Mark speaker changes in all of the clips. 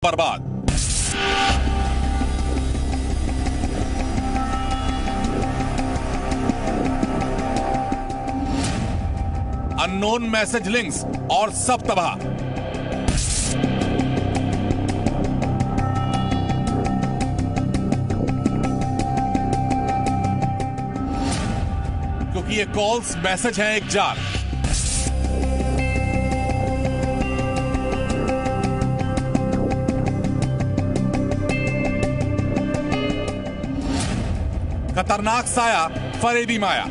Speaker 1: बर्बाद। Unknown message links और सब तबाह। क्योंकि ये कॉल्स मैसेज है एक जाल। खतरनाक साया, फरेबी माया।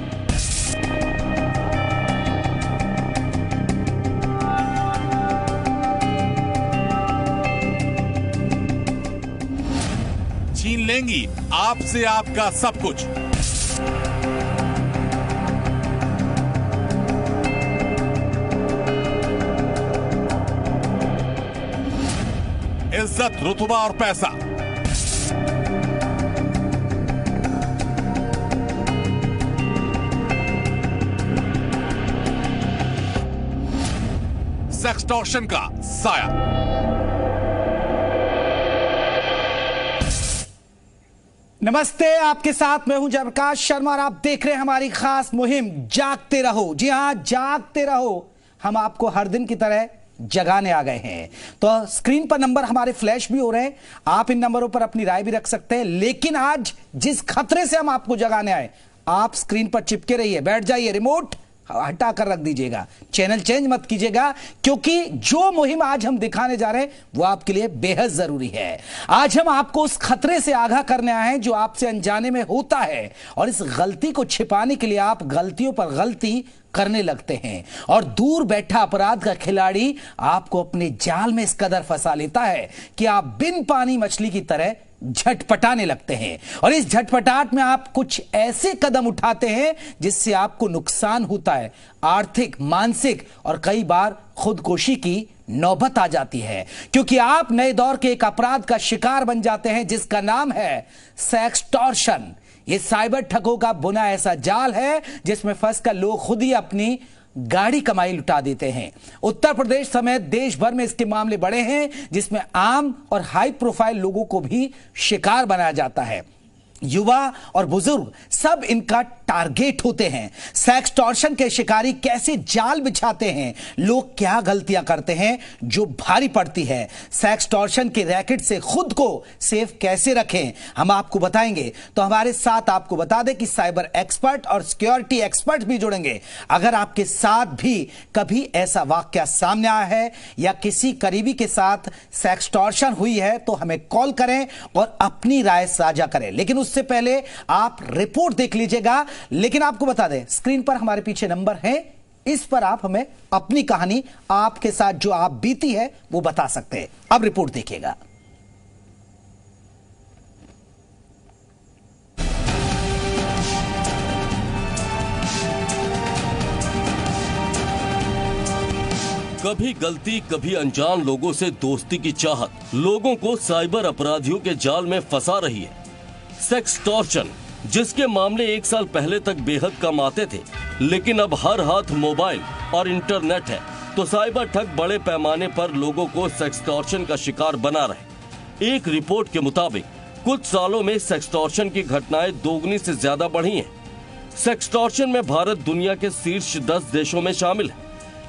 Speaker 1: छीन लेंगी आपसे आपका सब कुछ। इज्जत, रुतबा और पैसा। सेक्सटॉर्शन का साया।
Speaker 2: नमस्ते, आपके साथ मैं हूं जयप्रकाश शर्मा और आप देख रहे हैं हमारी खास मुहिम जागते रहो। जी हां, जागते रहो। हम आपको हर दिन की तरह जगाने आ गए हैं। तो स्क्रीन पर नंबर हमारे फ्लैश भी हो रहे हैं, आप इन नंबरों पर अपनी राय भी रख सकते हैं। लेकिन आज जिस खतरे से हम आपको जगाने आए, आप स्क्रीन पर चिपके रहिए, बैठ जाइए, रिमोट हटा कर रख दीजिएगा, चैनल चेंज मत कीजिएगा, क्योंकि जो मुहिम आज हम दिखाने जा रहे हैं वो आपके लिए बेहद जरूरी है। आज हम आपको उस खतरे से आगाह करने आए हैं जो आपसे अनजाने में होता है, और इस गलती को छिपाने के लिए आप गलतियों पर गलती करने लगते हैं, और दूर बैठा अपराध का खिलाड़ी आपको अपने जाल में इस कदर फंसा लेता है कि आप बिन पानी मछली की तरह झटपटाने लगते हैं। और इस झटपटाहट में आप कुछ ऐसे कदम उठाते हैं जिससे आपको नुकसान होता है, आर्थिक, मानसिक और कई बार खुदकुशी की नौबत आ जाती है, क्योंकि आप नए दौर के एक अपराध का शिकार बन जाते हैं जिसका नाम है सेक्सटॉर्शन। ये साइबर ठगों का बुना ऐसा जाल है जिसमें फंसकर लोग खुद ही अपनी गाड़ी कमाई लुटा देते हैं। उत्तर प्रदेश समेत देश भर में इसके मामले बड़े हैं, जिसमें आम और हाई प्रोफाइल लोगों को भी शिकार बनाया जाता है। युवा और बुजुर्ग सब इनका टारगेट होते हैं। सेक्सटॉर्शन के शिकारी कैसे जाल बिछाते हैं, लोग क्या गलतियां करते हैं जो भारी पड़ती है, सेक्सटॉर्शन के रैकेट से खुद को सेफ कैसे रखें, हम आपको बताएंगे। तो हमारे साथ आपको बता दें कि साइबर एक्सपर्ट और सिक्योरिटी एक्सपर्ट भी जुड़ेंगे। अगर आपके साथ भी कभी ऐसा वाकया सामने आया है या किसी करीबी के साथ सेक्सटॉर्शन हुई है तो हमें कॉल करें और अपनी राय साझा करें। लेकिन उससे पहले आप रिपोर्ट देख लीजिएगा। लेकिन आपको बता दें, स्क्रीन पर हमारे पीछे नंबर है, इस पर आप हमें अपनी कहानी, आपके साथ जो आप बीती है वो बता सकते हैं। अब रिपोर्ट देखिएगा।
Speaker 3: कभी गलती, कभी अनजान लोगों से दोस्ती की चाहत लोगों को साइबर अपराधियों के जाल में फंसा रही है। सेक्सटॉर्शन, जिसके मामले 1 साल पहले तक बेहद कम आते थे, लेकिन अब हर हाथ मोबाइल और इंटरनेट है, तो साइबर ठग बड़े पैमाने पर लोगों को सेक्सटॉर्शन का शिकार बना रहे। एक रिपोर्ट के मुताबिक कुछ सालों में सेक्सटॉर्शन की घटनाएं दोगुनी से ज्यादा बढ़ी हैं। सेक्सटॉर्शन में भारत दुनिया के शीर्ष 10 देशों में शामिल है।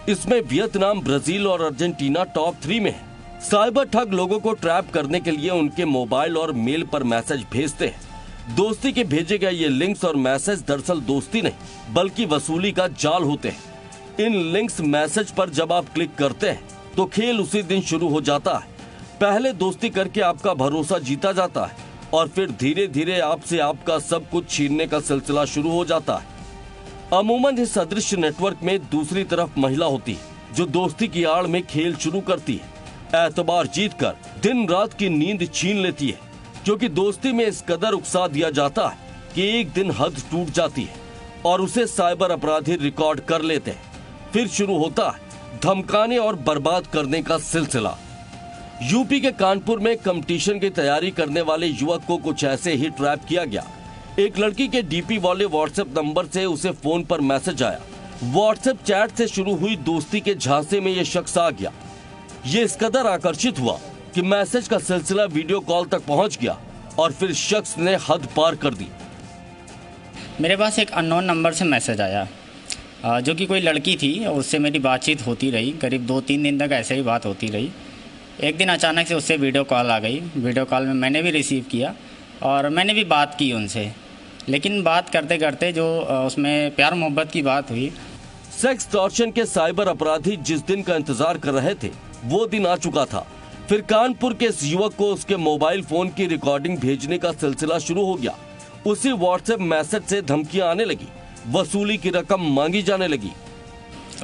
Speaker 3: इसमें वियतनाम, ब्राजील और अर्जेंटीना टॉप 3 में है। साइबर ठग लोगों को ट्रैप करने के लिए उनके मोबाइल और मेल पर मैसेज भेजते हैं। दोस्ती के भेजे गए ये लिंक्स और मैसेज दरअसल दोस्ती नहीं बल्कि वसूली का जाल होते हैं। इन लिंक्स मैसेज पर जब आप क्लिक करते हैं तो खेल उसी दिन शुरू हो जाता है। पहले दोस्ती करके आपका भरोसा जीता जाता है और फिर धीरे धीरे आपसे आपका सब कुछ छीनने का सिलसिला शुरू हो जाता है। अमूमन इस अदृश्य नेटवर्क में दूसरी तरफ महिला होती है जो दोस्ती की आड़ में खेल शुरू करती है। एतबार जीतकर दिन रात की नींद छीन लेती है, क्योंकि दोस्ती में इस कदर उकसा दिया जाता है कि एक दिन हद टूट जाती है और उसे साइबर अपराधी रिकॉर्ड कर लेते हैं। फिर शुरू होता है धमकाने और बर्बाद करने का सिलसिला। यूपी के कानपुर में कंपटीशन की तैयारी करने वाले युवक को कुछ ऐसे ही ट्रैप किया गया। एक लड़की के डीपी वाले व्हाट्सएप नंबर से उसे फोन पर मैसेज आया। व्हाट्सएप चैट से शुरू हुई दोस्ती के झांसे में यह शख्स आ गया। ये इस कदर आकर्षित हुआ कि मैसेज का सिलसिला वीडियो कॉल तक पहुंच गया और फिर शख्स ने हद पार कर दी।
Speaker 4: मेरे पास एक अननोन नंबर से मैसेज आया जो कि कोई लड़की थी और उससे मेरी बातचीत होती रही। करीब 2-3 दिन तक ऐसे ही बात होती रही। एक दिन अचानक से उससे वीडियो कॉल आ गई। वीडियो कॉल में मैंने भी रिसीव किया और मैंने भी बात की उनसे, लेकिन बात करते करते जो उसमें प्यार मोहब्बत की बात हुई।
Speaker 3: सेक्स टॉर्चन के साइबर अपराधी जिस दिन का इंतजार कर रहे थे वो दिन आ चुका था। फिर कानपुर के इस युवक को उसके मोबाइल फोन की रिकॉर्डिंग भेजने का सिलसिला शुरू हो गया। उसी व्हाट्सएप मैसेज से धमकियां आने लगी, वसूली की रकम मांगी जाने लगी।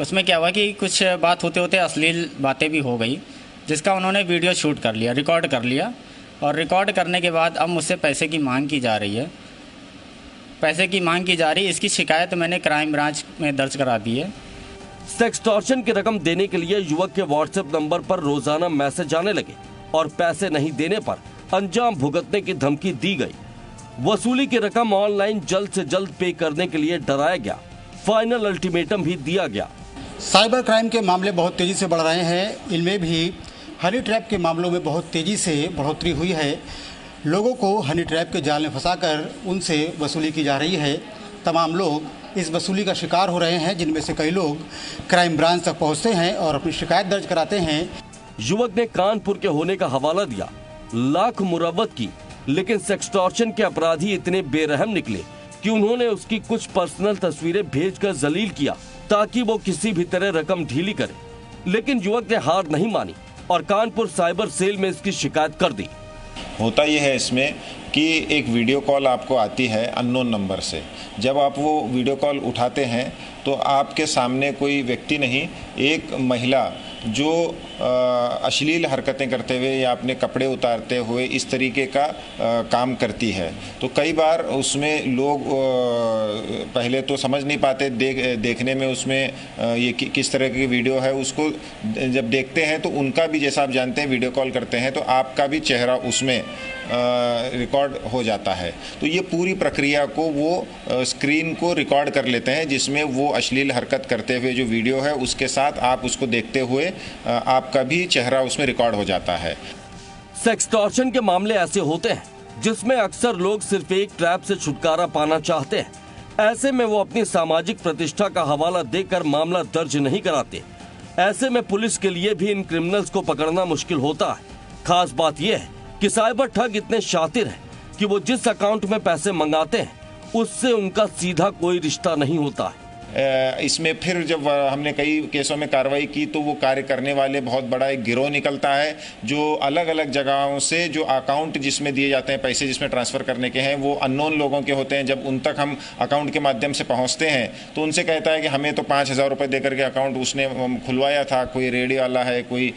Speaker 4: उसमें क्या हुआ कि कुछ बात होते होते अश्लील बातें भी हो गई, जिसका उन्होंने वीडियो शूट कर लिया, रिकॉर्ड कर लिया। और रिकॉर्ड करने के बाद अब मुझसे पैसे की मांग की जा रही है। इसकी शिकायत मैंने क्राइम ब्रांच में दर्ज करा दी है।
Speaker 3: सेक्स टॉर्चन की रकम देने के लिए युवक के व्हाट्सएप नंबर पर रोजाना मैसेज आने लगे और पैसे नहीं देने पर अंजाम भुगतने की धमकी दी गई। वसूली की रकम ऑनलाइन जल्द से जल्द पे करने के लिए डराया गया। फाइनल अल्टीमेटम भी दिया गया।
Speaker 5: साइबर क्राइम के मामले बहुत तेजी से बढ़ रहे हैं। इनमें भी हनी ट्रैप के मामलों में बहुत तेजी से बढ़ोतरी हुई है। लोगों को हनी ट्रैप के जाल में फंसाकर उनसे वसूली की जा रही है। तमाम लोग इस वसूली का शिकार हो रहे हैं, जिनमें से कई लोग क्राइम ब्रांच तक पहुंचते हैं और अपनी शिकायत दर्ज कराते हैं।
Speaker 3: युवक ने कानपुर के होने का हवाला दिया, लाख मुरव्वत की, लेकिन सेक्स टॉर्चन के अपराधी इतने बेरहम निकले कि उन्होंने उसकी कुछ पर्सनल तस्वीरें भेजकर जलील किया ताकि वो किसी भी तरह रकम ढीली करे। लेकिन युवक ने हार नहीं मानी और कानपुर साइबर सेल में इसकी शिकायत कर दी।
Speaker 6: होता यह है इसमें कि एक वीडियो कॉल आपको आती है अननोन नंबर से। जब आप वो वीडियो कॉल उठाते हैं तो आपके सामने कोई व्यक्ति नहीं, एक महिला जो अश्लील हरकतें करते हुए या अपने कपड़े उतारते हुए इस तरीके का काम करती है। तो कई बार उसमें लोग पहले तो समझ नहीं पाते, देखने में उसमें ये किस तरह की वीडियो है, उसको जब देखते हैं तो उनका भी, जैसा आप जानते हैं, वीडियो कॉल करते हैं तो आपका भी चेहरा उसमें रिकॉर्ड हो जाता है। तो ये पूरी प्रक्रिया को वो स्क्रीन को रिकॉर्ड कर लेते हैं, जिसमें वो अश्लील हरकत करते हुए जो वीडियो है उसके साथ आप उसको देखते हुए आपका भी चेहरा उसमें रिकॉर्ड हो जाता है।
Speaker 3: सेक्स टॉर्चन के मामले ऐसे होते हैं जिसमें अक्सर लोग सिर्फ एक ट्रैप से छुटकारा पाना चाहते हैं। ऐसे में वो अपनी सामाजिक प्रतिष्ठा का हवाला देकर मामला दर्ज नहीं कराते। ऐसे में पुलिस के लिए भी इन क्रिमिनल्स को पकड़ना मुश्किल होता है। खास बात यह है कि साइबर ठग इतने शातिर हैं कि वो जिस अकाउंट में पैसे मंगाते हैं उससे उनका सीधा कोई रिश्ता नहीं होता है।
Speaker 6: इसमें फिर जब हमने कई केसों में कार्रवाई की तो वो कार्य करने वाले बहुत बड़ा एक गिरोह निकलता है, जो अलग अलग जगहों से जो अकाउंट जिसमें दिए जाते हैं, पैसे जिसमें ट्रांसफ़र करने के हैं, वो अननोन लोगों के होते हैं। जब उन तक हम अकाउंट के माध्यम से पहुंचते हैं तो उनसे कहता है कि हमें तो 5,000 रुपये दे करके अकाउंट उसने खुलवाया था, कोई रेडी वाला है, कोई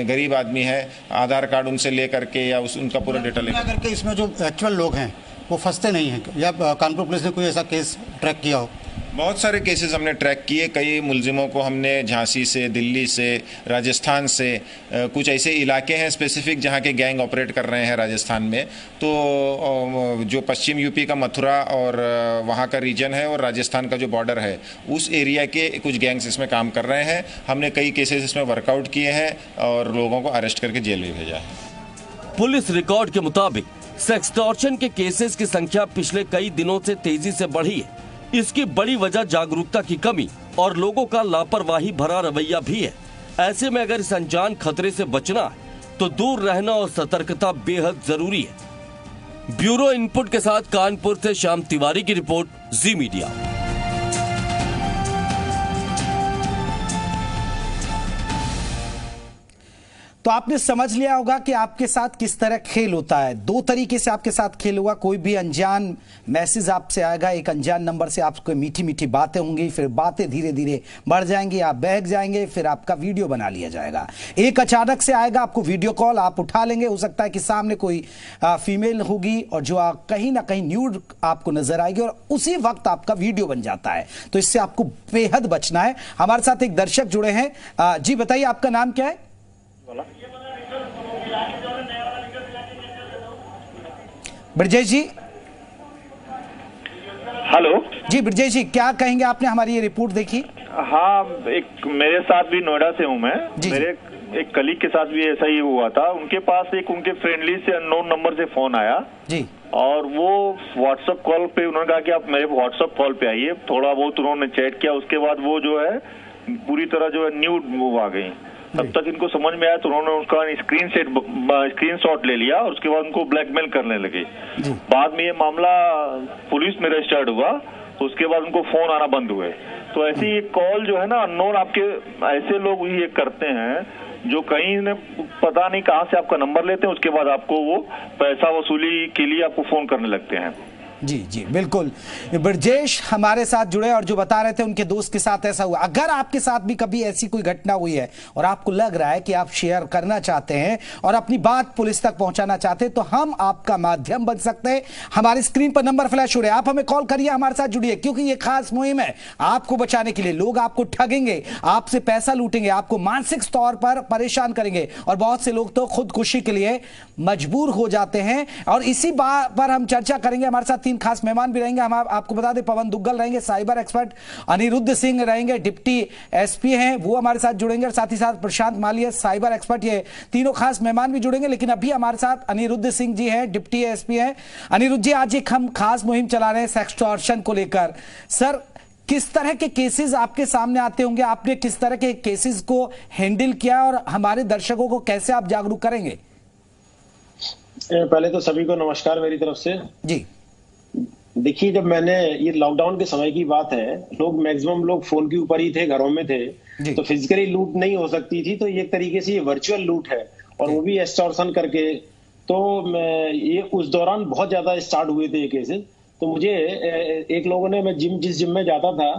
Speaker 6: गरीब आदमी है, आधार कार्ड उनसे ले करके या उनका पूरा डेटा ले करके।
Speaker 5: इसमें जो एक्चुअल लोग हैं वो फंसते नहीं हैं, या कानपुर पुलिस ने कोई ऐसा केस ट्रैक किया हो?
Speaker 6: बहुत सारे केसेस हमने ट्रैक किए। कई मुलजिमों को हमने झांसी से, दिल्ली से, राजस्थान से, कुछ ऐसे इलाके हैं स्पेसिफिक जहां के गैंग ऑपरेट कर रहे हैं राजस्थान में। तो जो पश्चिम यूपी का मथुरा और वहां का रीजन है और राजस्थान का जो बॉर्डर है, उस एरिया के कुछ गैंग्स इसमें काम कर रहे हैं। हमने कई केसेस इसमें वर्कआउट किए हैं और लोगों को अरेस्ट करके जेल भी भेजा है।
Speaker 3: पुलिस रिकॉर्ड के मुताबिक सेक्स टॉर्चन के केसेस की संख्या पिछले कई दिनों से तेजी से बढ़ी है। इसकी बड़ी वजह जागरूकता की कमी और लोगों का लापरवाही भरा रवैया भी है। ऐसे में अगर इस अनजान खतरे से बचना है तो दूर रहना और सतर्कता बेहद जरूरी है। ब्यूरो इनपुट के साथ कानपुर से श्याम तिवारी की रिपोर्ट, जी मीडिया।
Speaker 2: तो आपने समझ लिया होगा कि आपके साथ किस तरह खेल होता है। दो तरीके से आपके साथ खेल होगा। कोई भी अनजान मैसेज आपसे आएगा, एक अनजान नंबर से आपको मीठी मीठी बातें होंगी, फिर बातें धीरे धीरे बढ़ जाएंगी, आप बहक जाएंगे, फिर आपका वीडियो बना लिया जाएगा। एक अचानक से आएगा आपको वीडियो कॉल, आप उठा लेंगे, हो सकता है कि सामने कोई फीमेल होगी और जो कहीं ना कहीं न्यूड आपको नजर आएगी और उसी वक्त आपका वीडियो बन जाता है। तो इससे आपको बेहद बचना है। हमारे साथ एक दर्शक जुड़े हैं। जी बताइए, आपका नाम क्या है? ब्रजेश जी।
Speaker 7: हेलो
Speaker 2: जी ब्रजेश जी, क्या कहेंगे? आपने हमारी ये रिपोर्ट देखी?
Speaker 7: हाँ, एक मेरे साथ भी नोएडा से हूँ मैं। मेरे एक कलीग के साथ भी ऐसा ही हुआ था। उनके पास एक उनके फ्रेंडली से अननोन नंबर से फोन आया
Speaker 2: जी,
Speaker 7: और वो व्हाट्सएप कॉल पे उन्होंने कहा कि आप मेरे व्हाट्सएप कॉल पे आइए। थोड़ा बहुत उन्होंने चैट किया, उसके बाद वो जो है पूरी तरह जो है न्यूड मूव आ गई। तब तक इनको समझ में आया तो उन्होंने उसका स्क्रीनशॉट ले लिया और उसके बाद उनको ब्लैकमेल करने लगे। बाद में ये मामला पुलिस में रजिस्टर्ड हुआ, तो उसके बाद उनको फोन आना बंद हुए। तो ऐसी कॉल जो है ना अननोन, आपके ऐसे लोग ये करते हैं जो कहीं ने पता नहीं कहां से आपका नंबर लेते हैं, उसके बाद आपको वो पैसा वसूली के लिए आपको फोन करने लगते हैं।
Speaker 2: जी जी बिल्कुल। ब्रजेश हमारे साथ जुड़े और जो बता रहे थे उनके दोस्त के साथ ऐसा हुआ। अगर आपके साथ भी कभी ऐसी कोई घटना हुई है और आपको लग रहा है कि आप शेयर करना चाहते हैं और अपनी बात पुलिस तक पहुंचाना चाहते हैं, तो हम आपका माध्यम बन सकते हैं। हमारी स्क्रीन पर नंबर फ्लैश हो रहे हैं, आप हमें कॉल करिए, हमारे साथ जुड़िए, क्योंकि ये खास मुहिम है आपको बचाने के लिए। लोग आपको ठगेंगे, आपसे पैसा लूटेंगे, आपको मानसिक तौर पर परेशान करेंगे और बहुत से लोग तो खुदकुशी के लिए मजबूर हो जाते हैं। और इसी बात पर हम चर्चा करेंगे। हमारे साथ 3 खास मेहमान भी रहेंगे। हम आपको बता दें, पवन दुग्गल रहेंगे, साइबर एक्सपर्ट अनिरुद्ध सिंह रहेंगे, डिप्टी एसपी हैं, वो हमारे साथ जुड़ेंगे, और साथ ही साथ प्रशांत मालिया साइबर एक्सपर्ट। ये तीनों खास मेहमान भी जुड़ेंगे। लेकिन अभी हमारे साथ अनिरुद्ध सिंह जी हैं, डिप्टी एसपी हैं। अनिरुद्ध जी, आज एक हम खास मुहिम चला रहे हैं सेक्सटॉर्शन को लेकर। सर, किस तरह के केसेस आपके सामने आते होंगे, आपने किस तरह के केसेस को हैंडल किया और हमारे दर्शकों को कैसे आप जागरूक करेंगे?
Speaker 8: पहले तो सभी को नमस्कार मेरी तरफ से
Speaker 2: जी।
Speaker 8: देखिए, जब मैंने ये लॉकडाउन के समय की बात है, लोग मैक्सिमम लोग फोन के ऊपर ही थे, घरों में थे, तो फिजिकली लूट नहीं हो सकती थी, तो एक तरीके से ये वर्चुअल लूट है और वो भी एक्सटॉर्शन करके। तो ये उस दौरान बहुत ज्यादा स्टार्ट हुए थे ये केसेस। तो मुझे एक लोगों ने, मैं जिस जिम में जाता था,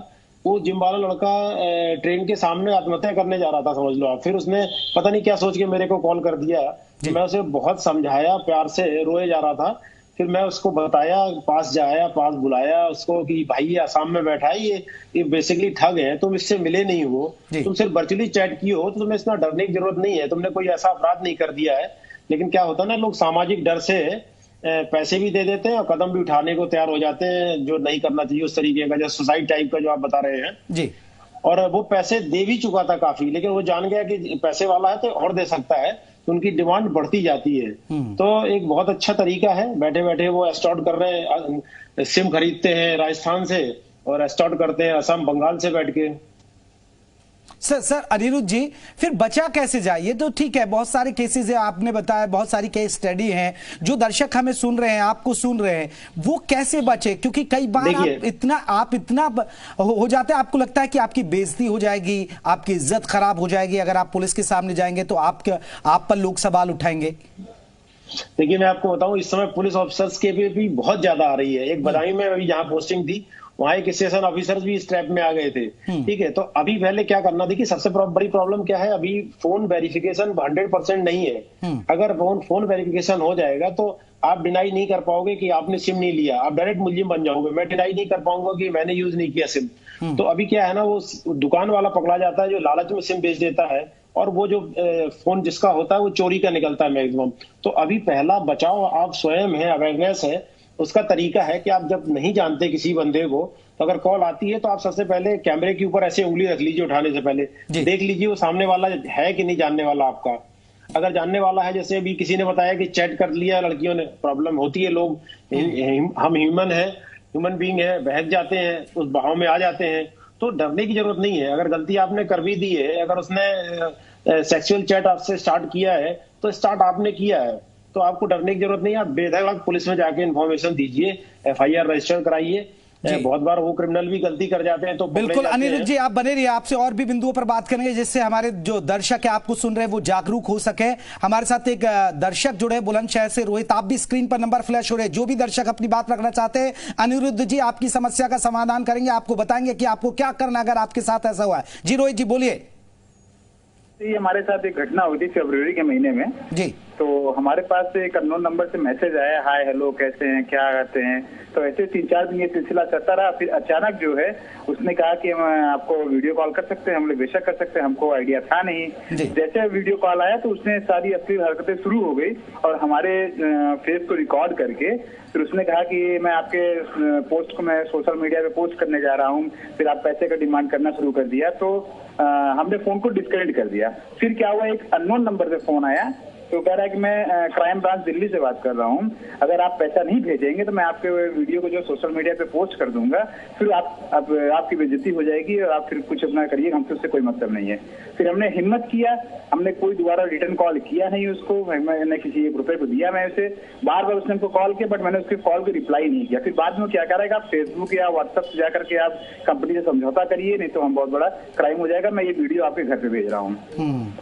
Speaker 8: वो जिम वाला लड़का ट्रेन के सामने आत्महत्या करने जा रहा था, समझ लो आप। फिर उसने पता नहीं क्या सोच के मेरे को कॉल कर दिया। मैं उसे बहुत समझाया, प्यार से, रोए जा रहा था। फिर मैं उसको बताया, पास जाया, पास बुलाया उसको कि भाई ये आसाम में बैठा है, ये बेसिकली ठग है, तुम इससे मिले नहीं हो, तुम सिर्फ वर्चुअली चैट किए हो, तो तुम्हें इतना डरने की जरूरत नहीं है, तुमने कोई ऐसा अपराध नहीं कर दिया है। लेकिन क्या होता है ना, लोग सामाजिक डर से पैसे भी दे देते हैं और कदम भी उठाने को तैयार हो जाते हैं जो नहीं करना चाहिए, उस तरीके का, जो सुसाइड टाइप का जो आप बता रहे हैं
Speaker 2: जी।
Speaker 8: और वो पैसे दे भी चुका था काफी, लेकिन वो जान गया कि पैसे वाला है तो और दे सकता है, तो उनकी डिमांड बढ़ती जाती है। तो एक बहुत अच्छा तरीका है, बैठे बैठे वो एस्टॉर्ट कर रहे हैं, सिम खरीदते हैं राजस्थान से और एस्टॉर्ट करते हैं असम बंगाल से बैठ के।
Speaker 2: सर अनिरुद्ध जी, फिर बचा कैसे जाए? ये तो ठीक है, बहुत सारे केसेस है, आपने बताया, बहुत सारी केस स्टडी हैं। जो दर्शक हमें सुन रहे हैं, आपको सुन रहे हैं, वो कैसे बचे? क्योंकि कई बार आप इतना हो जाते हैं, आपको लगता है कि आपकी बेइज्जती हो जाएगी, आपकी इज्जत खराब हो जाएगी, अगर आप पुलिस के सामने जाएंगे तो आप पर लोग सवाल उठाएंगे।
Speaker 8: देखिए, मैं आपको बताऊं, इस समय पुलिस ऑफिसर्स के भी बहुत ज्यादा आ रही है। एक बदायूं में अभी जहाँ पोस्टिंग थी, वहां एक स्टेशन ऑफिसर्स भी इस ट्रैप में आ गए थे। ठीक है, तो अभी पहले क्या करना, देखिए सबसे बड़ी प्रॉब्लम क्या है, अभी फोन वेरिफिकेशन 100% नहीं है। अगर फोन वेरिफिकेशन हो जाएगा तो आप डिनाई नहीं कर पाओगे कि आपने सिम नहीं लिया, आप डायरेक्ट मुलजिम बन जाओगे। मैं डिनाई नहीं कर पाऊंगा कि मैंने यूज नहीं किया सिम। तो अभी क्या है ना, वो दुकान वाला पकड़ा जाता है जो लालच में सिम बेच देता है, और वो जो फोन जिसका होता है वो चोरी का निकलता है मैक्सिमम। तो अभी पहला बचाव आप स्वयं है, अवेयरनेस है। उसका तरीका है कि आप जब नहीं जानते किसी बंदे को, तो अगर कॉल आती है तो आप सबसे पहले कैमरे के ऊपर ऐसे उंगली रख लीजिए, उठाने से पहले देख लीजिए वो सामने वाला है कि नहीं जानने वाला आपका। अगर जानने वाला है, जैसे अभी किसी ने बताया कि चैट कर लिया लड़कियों ने, प्रॉब्लम होती है, लोग हम ह्यूमन बीइंग है, बहक जाते हैं, उस बहाव में आ जाते हैं। तो डरने की जरूरत नहीं है। अगर गलती आपने कर भी दी है, अगर उसने सेक्सुअल चैट आपसे स्टार्ट किया है, तो स्टार्ट आपने किया है, तो आपको डरने की जरूरत नहीं है। आप बेधड़क पुलिस में जाके इन्फॉर्मेशन दीजिए, FIR रजिस्टर कराइए। बहुत बार वो क्रिमिनल भी गलती कर जाते हैं तो
Speaker 2: बिल्कुल। अनिरुद्ध जी, आप बने रहिए, आपसे और भी बिंदुओं पर बात करेंगे जिससे हमारे जो दर्शक है, आपको सुन रहे हैं, वो जागरूक हो सके। हमारे साथ एक दर्शक जुड़े बुलंदशहर से, रोहित। आप भी स्क्रीन पर नंबर फ्लैश हो रहे हैं, जो भी दर्शक अपनी बात रखना चाहते हैं, अनिरुद्ध जी आपकी समस्या का समाधान करेंगे, आपको बताएंगे कि आपको क्या करना अगर आपके साथ ऐसा हुआ है। जी रोहित जी, बोलिए।
Speaker 7: ये हमारे साथ एक घटना हुई थी फरवरी के महीने में।
Speaker 2: जी।
Speaker 9: तो हमारे पास से एक अननोन नंबर से मैसेज आया, हाय हेलो कैसे हैं, क्या करते हैं। तो ऐसे 3-4 दिन ये सिलसिला चलता रहा। फिर अचानक जो है उसने कहा कि हम आपको वीडियो कॉल कर सकते हैं। हम लोग बेशक कर सकते हैं, हमको आइडिया था नहीं। जैसे वीडियो कॉल आया तो उसने सारी अश्लील हरकतें शुरू हो गई और हमारे फेस को रिकॉर्ड करके फिर उसने कहा कि मैं आपके पोस्ट को मैं सोशल मीडिया पे पोस्ट करने जा रहा हूँ। फिर आप पैसे का डिमांड करना शुरू कर दिया। तो हमने फोन को डिस्कनेक्ट कर दिया। फिर क्या हुआ, एक अननोन नंबर से फोन आया तो कह रहा है कि मैं क्राइम ब्रांच दिल्ली से बात कर रहा हूँ, अगर आप पैसा नहीं भेजेंगे तो मैं आपके वीडियो को जो सोशल मीडिया पे पोस्ट कर दूंगा, फिर आपकी बेइज्जती हो जाएगी और आप फिर कुछ अपना करिए, हमसे उससे कोई मतलब नहीं है। फिर हमने हिम्मत किया, हमने कोई दोबारा रिटर्न कॉल किया नहीं उसको, मैंने किसी 1 रुपए को दिया मैं उसे। बार बार उसने हमको कॉल किया बट मैंने उसके कॉल को रिप्लाई नहीं किया। फिर बाद में क्या कह रहा है कि आप फेसबुक या व्हाट्सएप से जाकर के आप कंपनी से समझौता करिए, नहीं तो हम बहुत बड़ा क्राइम हो जाएगा, मैं ये वीडियो आपके घर पे भेज रहा हूँ।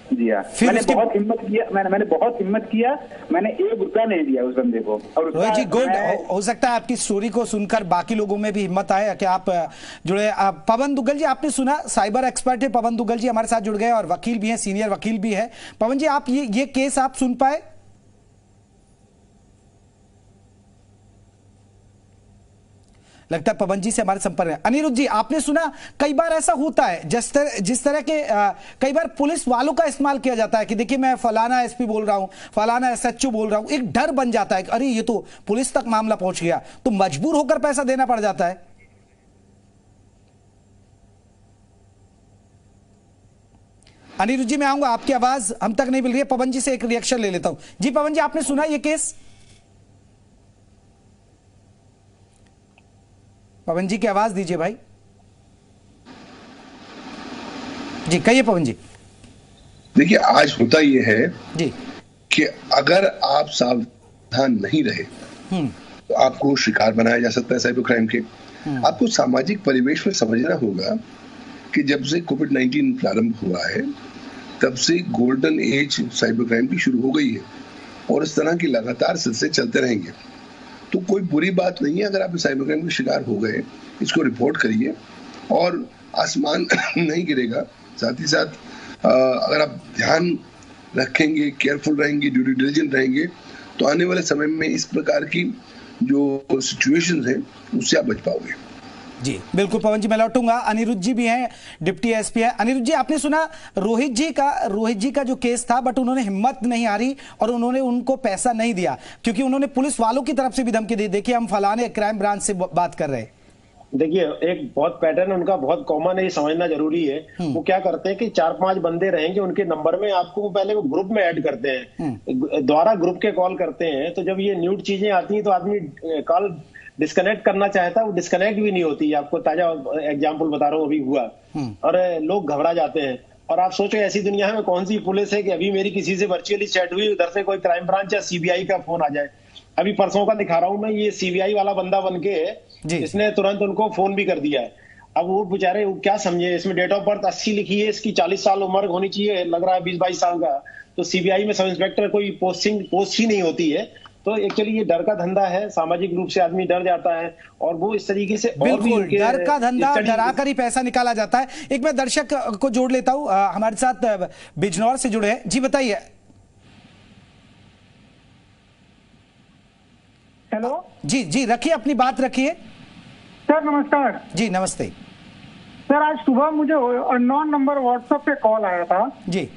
Speaker 9: जी हाँ, मैंने बहुत हिम्मत किया, मैंने बहुत हिम्मत किया, मैंने 1 रुपया नहीं दिया उस बंदे को। और
Speaker 2: रोहित जी गुड, हो सकता है आपकी स्टोरी को सुनकर बाकी लोगों में भी हिम्मत आए कि आप जुड़े। पवन दुग्गल जी, आपने सुना, साइबर एक्सपर्ट है पवन दुग्गल जी, हमारे साथ जुड़ गए और वकील भी हैं, सीनियर वकील भी है। पवन जी, आप ये केस आप सुन पाए? लगता है पवन जी से हमारे संपर्क है। अनिरुद्ध जी, आपने सुना, कई बार ऐसा होता है जिस तरह के कई बार पुलिस वालों का इस्तेमाल किया जाता है कि देखिए मैं फलाना एसपी बोल रहा हूं, फलाना एसएचओ बोल रहा हूं, एक डर बन जाता है कि अरे ये तो पुलिस तक मामला पहुंच गया, तो मजबूर होकर पैसा देना पड़ जाता है। अनिरुद्ध जी मैं आऊंगा, आपकी आवाज हम तक नहीं मिल रही है। पवन जी से एक रिएक्शन ले लेता हूं। जी पवन जी, आपने सुना ये केस? पवन जी की आवाज दीजिए भाई। जी कहिए पवन जी।
Speaker 10: देखिए, आज होता यह है
Speaker 2: जी
Speaker 10: कि अगर आप सावधान नहीं रहे तो आपको शिकार बनाया जा सकता है साइबर क्राइम के। आपको सामाजिक परिवेश में समझना होगा कि जब से कोविड-19 प्रारंभ हुआ है तब से गोल्डन एज साइबर क्राइम की शुरू हो गई है और इस तरह की लगातार सिलसिले चलते रहेंगे। तो कोई बुरी बात नहीं है अगर आप साइबर क्राइम के शिकार हो गए, इसको रिपोर्ट करिए और आसमान नहीं गिरेगा। साथ ही साथ अगर आप ध्यान रखेंगे, केयरफुल रहेंगे, ड्यू डिलिजेंट रहेंगे, तो आने वाले समय में इस प्रकार की जो सिचुएशंस हैं उससे आप बच पाओगे।
Speaker 2: जी बिल्कुल पवन जी, मैं लौटूंगा। अनिरुद्ध जी भी हैं, डिप्टी एसपी है। अनिरुद्ध जी, आपने सुना रोहित जी का जो केस था, बट उन्होंने हिम्मत नहीं हारी और उन्होंने उनको पैसा नहीं दिया क्योंकि उन्होंने पुलिस वालों की तरफ से भी धमकी दी। देखिए हम फलाने क्राइम ब्रांच से बात कर रहे हैं।
Speaker 8: देखिए एक बहुत पैटर्न उनका बहुत कॉमन है, ये समझना जरूरी है। वो क्या करते हैं कि 4-5 बंदे रहेंगे उनके नंबर में, आपको पहले वो ग्रुप में ऐड करते हैं, द्वारा ग्रुप के कॉल करते हैं। तो जब ये न्यूड चीजें आती हैं तो आदमी कॉल डिस्कनेक्ट करना चाहता है, वो डिस्कनेक्ट भी नहीं होती। आपको ताजा एग्जाम्पल बता रहा हूँ, अभी हुआ और लोग घबरा जाते हैं। और आप सोचो ऐसी दुनिया में कौन सी पुलिस है कि अभी मेरी किसी से वर्चुअली चैट हुई, उधर से कोई क्राइम ब्रांच या सीबीआई का फोन आ जाए। अभी परसों का दिखा रहा हूं मैं, ये सीबीआई वाला बंदा बन के इसने तुरंत उनको फोन भी कर दिया है। अब वो बेचारे क्या समझे, इसमें डेट ऑफ बर्थ 80 लिखी है, इसकी 40 साल उम्र होनी चाहिए, लग रहा है 20-22 साल का। तो सीबीआई में सब इंस्पेक्टर कोई पोस्ट ही नहीं होती है। तो एक्चुअली ये डर का धंधा है, सामाजिक रूप से आदमी डर जाता है और वो इस तरीके से और भी
Speaker 2: डर का धंधा, डरा कर ही पैसा निकाला जाता है। एक मैं दर्शक को जोड़ लेता हूं, हमारे साथ बिजनौर से जुड़े हैं। जी बताइए।
Speaker 11: हेलो
Speaker 2: जी रखिए, अपनी बात रखिए।
Speaker 11: सर नमस्कार।
Speaker 2: जी नमस्ते
Speaker 11: सर, आज सुबह मुझे अननोन नंबर व्हाट्सएप पे कॉल आया था
Speaker 2: जी।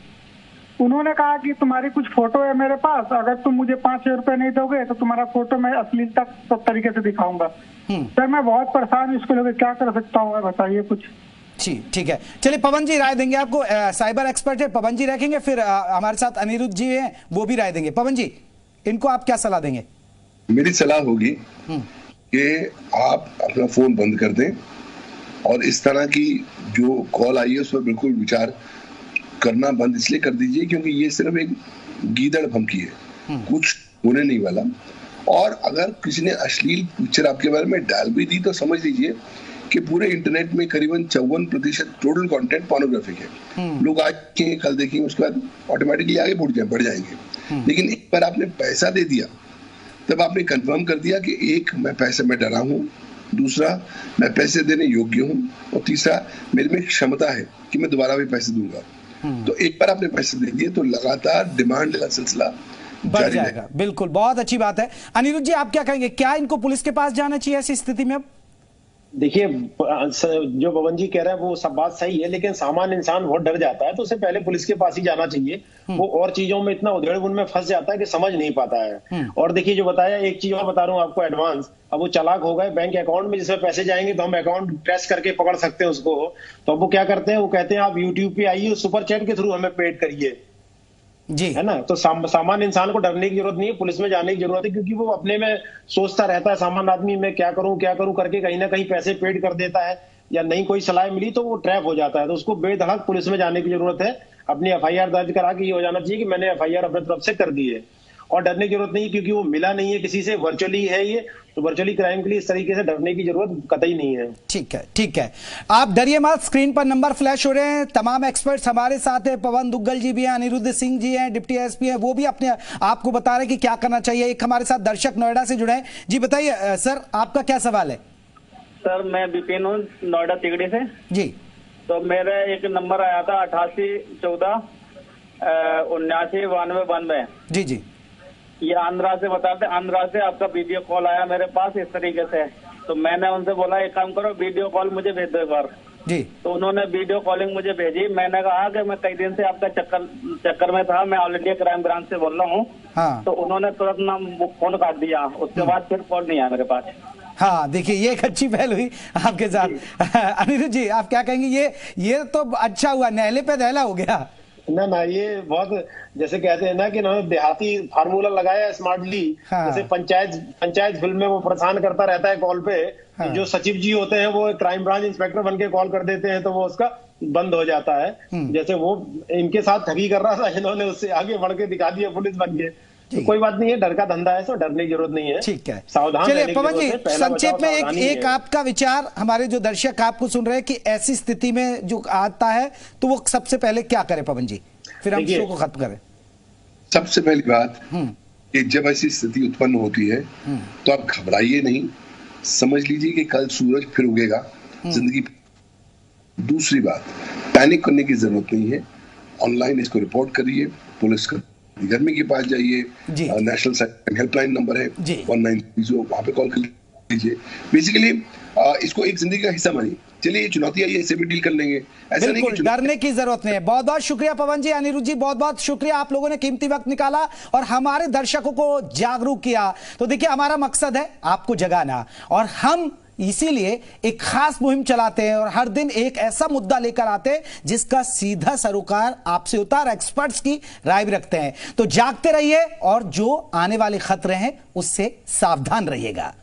Speaker 11: उन्होंने कहा कि तुम्हारी कुछ फोटो है मेरे पास, अगर तुम मुझे 5,000 रुपए नहीं दोगे तो तुम्हारा फोटो मैं अश्लीलता सब तरीके से दिखाऊंगा। सर मैं बहुत परेशान हूँ, इसको लेकर क्या कर सकता हूँ, बताइए कुछ।
Speaker 2: ठीक है, चलिए पवन जी राय देंगे आपको, साइबर एक्सपर्ट है, पवन जी रखेंगे। फिर हमारे साथ अनिरुद्ध जी हैं, वो भी राय देंगे। पवन जी, इनको आप क्या सलाह देंगे?
Speaker 10: मेरी सलाह होगी कि आप अपना फोन बंद कर दें और इस तरह की जो कॉल आई है उस पर बिल्कुल विचार करना बंद इसलिए कर दीजिए क्योंकि ये सिर्फ एक गीदड़ भमकी है, कुछ होने नहीं वाला। और अगर किसी ने अश्लील पिक्चर आपके बारे में डाल भी दी तो समझ लीजिए कि पूरे इंटरनेट में करीबन 54% टोटल कंटेंट पोर्नोग्राफिक है। लोग आज देखेंगे, कल देखेंगे, उसके बाद ऑटोमेटिकली आगे बढ़ जाएंगे। लेकिन एक बार आपने पैसा दे दिया तब आपने कंफर्म कर दिया कि एक, मैं पैसे में डरा हूं, दूसरा मैं पैसे देने योग्य हूं, और तीसरा मेरे में क्षमता है कि मैं दोबारा भी पैसे दूंगा। तो एक बार आपने पैसे दे दिए तो लगातार डिमांड का सिलसिला
Speaker 2: बढ़ जाएगा। बिल्कुल, बहुत अच्छी बात है। अनिरुद्ध जी, आप क्या कहेंगे, क्या इनको पुलिस के पास जाना चाहिए ऐसी स्थिति में? अब
Speaker 8: देखिए, जो पवन जी कह रहे हैं वो सब बात सही है, लेकिन सामान्य इंसान बहुत डर जाता है, तो उसे पहले पुलिस के पास ही जाना चाहिए। वो और चीजों में इतना उधेड़-बुन में फंस जाता है कि समझ नहीं पाता है। और देखिए, जो बताया, एक चीज और बता रहा हूँ आपको एडवांस, अब वो चालाक हो गए, बैंक अकाउंट में जिसमें पैसे जाएंगे तो हम अकाउंट ट्रेस करके पकड़ सकते हैं उसको। तो अब वो क्या करते हैं, वो कहते हैं आप यूट्यूब पे आइए, सुपर चैट के थ्रू हमें पेड करिए
Speaker 2: जी,
Speaker 8: है ना। तो सामान्य इंसान को डरने की जरूरत नहीं है, पुलिस में जाने की जरूरत है, क्योंकि वो अपने में सोचता रहता है सामान्य आदमी, मैं क्या करूं करके कहीं ना कहीं पैसे पेड कर देता है, या नहीं कोई सलाह मिली तो वो ट्रैप हो जाता है। तो उसको बेधड़क पुलिस में जाने की जरूरत है, अपनी एफआईआर दर्ज करा के ये हो जाना चाहिए कि मैंने एफआईआर अपनी तरफ से कर दी है, और डरने की जरूरत नहीं, क्योंकि वो मिला नहीं है किसी से, वर्चुअली है ये, तो वर्चुअली क्राइम के लिए इस तरीके से डरने की जरूरत कतई नहीं है।
Speaker 2: ठीक है, ठीक है, आप डरिए मत। स्क्रीन पर नंबर फ्लैश हो रहे हैं, तमाम एक्सपर्ट्स हमारे साथ हैं, पवन दुग्गल जी भी हैं, अनिरुद्ध सिंह जी हैं, डिप्टी एसपी हैं, वो भी अपने आपको बता रहे हैं कि क्या करना चाहिए। एक हमारे साथ दर्शक नोएडा से जुड़े हैं। जी बताइए सर, आपका क्या सवाल है? सर
Speaker 12: मैं विपिन हूँ, नोएडा तिगड़ी से
Speaker 2: जी।
Speaker 12: तो मेरा एक नंबर आया था 8814
Speaker 2: जी जी,
Speaker 12: ये आंध्रा से बताते, आंध्रा से आपका वीडियो कॉल आया मेरे पास इस तरीके से। तो मैंने उनसे बोला एक काम करो, वीडियो कॉल मुझे भेज दो एक बार
Speaker 2: जी।
Speaker 12: तो उन्होंने वीडियो कॉलिंग मुझे भेजी। मैंने कहा कि मैं कई दिन से आपका चक्कर में था, मैं ऑल इंडिया क्राइम ब्रांच से बोल रहा हूँ।
Speaker 2: हाँ।
Speaker 12: तो उन्होंने तुरंत ना फोन काट दिया, उसके बाद फिर कॉल नहीं आया मेरे पास।
Speaker 2: हाँ, देखिए ये एक अच्छी पहल हुई आपके साथ। अनिरुद्ध जी, आप क्या कहेंगे? ये तो अच्छा हुआ, नहले पे दहला हो गया
Speaker 8: ना, ये बहुत, जैसे कहते हैं ना कि इन्होंने देहाती फार्मूला लगाया स्मार्टली। हाँ। जैसे पंचायत फिल्म में वो परेशान करता रहता है कॉल पे। हाँ। जो सचिव जी होते हैं वो क्राइम ब्रांच इंस्पेक्टर बन के कॉल कर देते हैं, तो वो उसका बंद हो जाता है। जैसे वो इनके साथ ठगी कर रहा था, इन्होंने उससे आगे बढ़ के दिखा दिया पुलिस बन के। तो कोई बात नहीं है, डर का धंधा है, तो डरने की जरूरत नहीं है।
Speaker 2: ठीक है,
Speaker 8: सावधान।
Speaker 2: चलिए पवन जी, संक्षेप में एक आपका विचार, हमारे जो दर्शक आपको सुन रहे हैं कि ऐसी स्थिति में जो आता है तो वो सबसे पहले क्या करे पवन जी, फिर हम शो को खत्म करें।
Speaker 10: सबसे पहली बात कि जब ऐसी स्थिति उत्पन्न होती है तो आप घबराइए नहीं, समझ लीजिए कि कल सूरज फिर उगेगा जिंदगी। दूसरी बात, पैनिक करने की जरूरत नहीं है, ऑनलाइन इसको रिपोर्ट करिए, पुलिस का घर में के पास जाइए, नेशनल हेल्पलाइन नंबर है 1930, वहां पे कॉल कर लीजिए। बेसिकली इसको एक जिंदगी का हिस्सा मानिए। चलिए, ये चुनौती आई है, इससे भी डील कर लेंगे, ऐसा नहीं कि
Speaker 2: डरने की जरूरत नहीं है। बहुत बहुत शुक्रिया पवन जी, अनिरुद्ध जी, बहुत बहुत शुक्रिया, आप लोगों ने कीमती वक्त निकाला और हमारे दर्शकों को जागरूक किया। तो देखिए, हमारा मकसद है आपको जगाना, और हम इसीलिए एक खास मुहिम चलाते हैं और हर दिन एक ऐसा मुद्दा लेकर आते हैं जिसका सीधा सरोकार आपसे होता है, एक्सपर्ट्स की राय भी रखते हैं। तो जागते रहिए और जो आने वाले खतरे हैं उससे सावधान रहिएगा।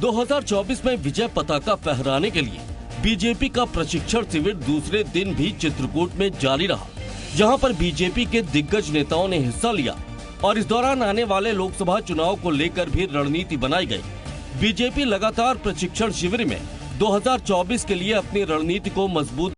Speaker 3: दो 2024 में विजय पताका फहराने के लिए बीजेपी का प्रशिक्षण शिविर दूसरे दिन भी चित्रकूट में जारी रहा, जहां पर बीजेपी के दिग्गज नेताओं ने हिस्सा लिया और इस दौरान आने वाले लोकसभा चुनाव को लेकर भी रणनीति बनाई गई। बीजेपी लगातार प्रशिक्षण शिविर में 2024 के लिए अपनी रणनीति को मजबूत